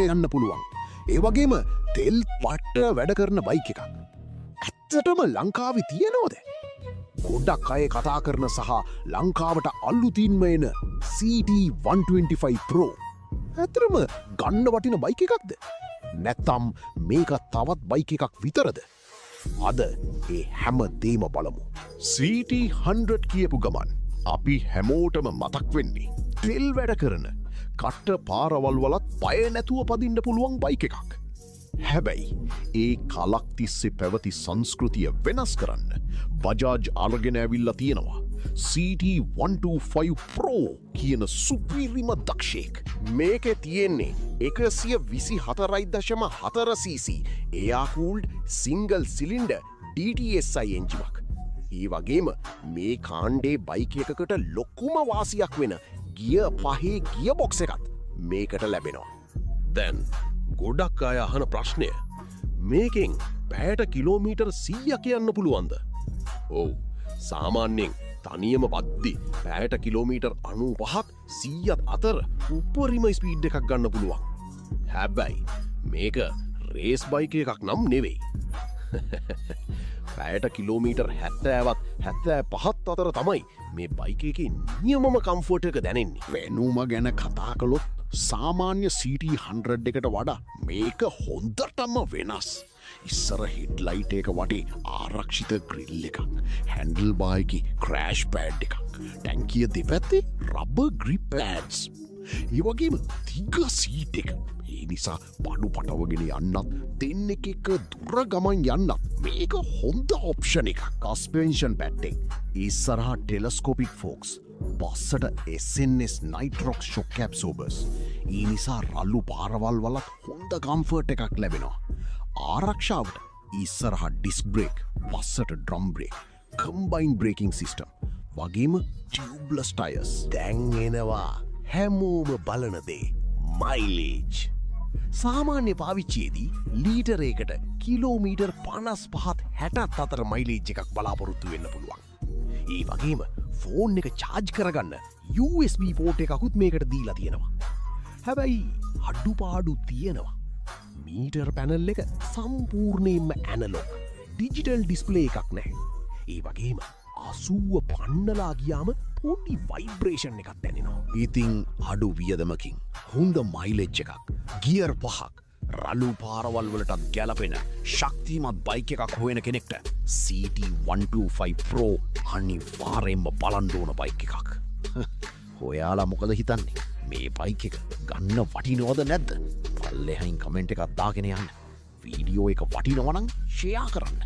යන්න පුළුවන්. ඒ වගේම තෙල් පට්ට වැඩ කරන බයික් එකක්. ඇත්තටම ලංකාවේ තියෙනවද? ගොඩක් අය කතා කරන සහ ලංකාවට අලුතින්ම එන CT125 Pro. ඇත්තටම ගන්න වටින බයික් එකක්ද? නැත්තම් මේක තවත් බයික් එකක් විතරද? අද ඒ හැම දේම බලමු. CT100 කියපු ගමන් අපි හැමෝටම මතක් වෙන්නේ තෙල් වැඩ කරන කට්ට පාරවල් වලත් පය නැතුව පදින්න පුළුවන් බයික් එකක්. හැබැයි ඒ කලක් තිස්සේ පැවති සංස්කෘතිය වෙනස් කරන්න බජාජ් අරගෙන ඇවිල්ලා තියෙනවා CT125 Pro කියන සුපිරිම දක්ෂයෙක්. මේකේ තියෙන්නේ 124.4cc එයාකූල්ඩ් සිංගල් සිලින්ඩර් DTSI එන්ජිමක්. ඒ වගේම මේ කාණ්ඩේ බයික් එකකට ලොකුම වාසියක් වෙන ගිය පහේ ගිය බොක්ස් එකත් මේකට ලැබෙනවා. දැන් ගොඩක් අය අහන ප්‍රශ්නය මේකෙන් පැයට කිලෝමීටර් 100ක් යන්න පුළුවන්ද? ඔව්. සාමාන්‍යයෙන් තනියම වද්දි පැයට කිලෝමීටර් 95ක් 100ත් අතර උපරිම ස්පීඩ් එකක් ගන්න පුළුවන්. හැබැයි මේක රේස් බයික් එකක් නම් නෙවෙයි. පැයට කිලෝමීටර් 70වත් 75ත් අතර තමයි මේ බයික් එකේ නියමම කම්ෆර්ට් එක දැනෙන්නේ. වෙනුම ගැන කතා කළොත් සාමාන්‍ය CT100 එකට වඩා මේක හොඳටම වෙනස්. ඉස්සර හෙඩ්ලයිට් එක වටේ ආරක්ෂිත ග්‍රිල් එකක්, හැන්ඩල් බාර් එකේ ක්‍රෑෂ් පෑඩ් එකක්, ටැංකිය දෙපැත්තේ රබර් ග්‍රිප් පෑඩ්ස්. ඒ වගේම දිග සීට් එක. ඒ නිසා බඩු පටවගෙන යන්නත් දෙන්නෙක් එක්ක දුර ගමන් යන්නත් මේක හොඳ ඔප්ෂන් එකක්. සස්පෙන්ෂන් පැඩ්ඩෙන් ඉස්සරහා ටෙලස්කෝපික් ෆෝක්ස්, පස්සට SNS නයිට්‍රොක්ස් ෂොක් ඇබ්සෝබර්ස්. ඒ නිසා රළු පාරවල් වලත් හොඳ කම්ෆර්ට් එකක් ලැබෙනවා. ආරක්ෂාවට ඉස්සරහා ඩිස්ක් බ්‍රේක්, පස්සට ඩ්‍රම් බ්‍රේක්, කම්බයින් බ්‍රේකින් සිස්ටම් වගේම ටියුබ්ලස් ටයර්ස්. දැන් එනවා හැමෝම බලන දේ මයිලේජ්. සාමාන්‍ය පාවිච්චියේදී ලීටරයකට කිලෝමීටර් 55ත් 60ත් අතර මයිලේජ් එකක් බලාපොරොත්තු වෙන්න පුළුවන්. ඒ වගේම ෆෝන් එක චාර්ජ් කරගන්න USB පෝට් එකකුත් මේකට දීලා තියෙනවා. හැබැයි අඩුපාඩු තියෙනවා. මීටර් පැනල් එක සම්පූර්ණයෙන්ම ඇනලොග්, ඩිජිටල් ඩිස්ප්ලේ එකක් නැහැ. ඒ වගේම 80 පන්නලා ගියාම පොඩි වයිබ්‍රේෂන් එකක් දැනෙනවා. ඉතින් අඩු වියදමකින් හොඳ මයිලේජ් එකක්, ගියර් 5ක්, රළු පාරවල් වලටත් ගැලපෙන ශක්තිමත් බයික් එකක් හොයන කෙනෙක්ට CT125 Pro අනිවාර්යෙන්ම බලන්න ඕන බයික් එකක්. ඔයාලා මොකද හිතන්නේ? මේ බයික් එක ගන්න වටිනවද නැද්ද? පල්ලෙහායින් කමෙන්ට් එකක් දාගෙන යන්න. වීඩියෝ එක වටිනවා නම් ෂෙයා කරන්න.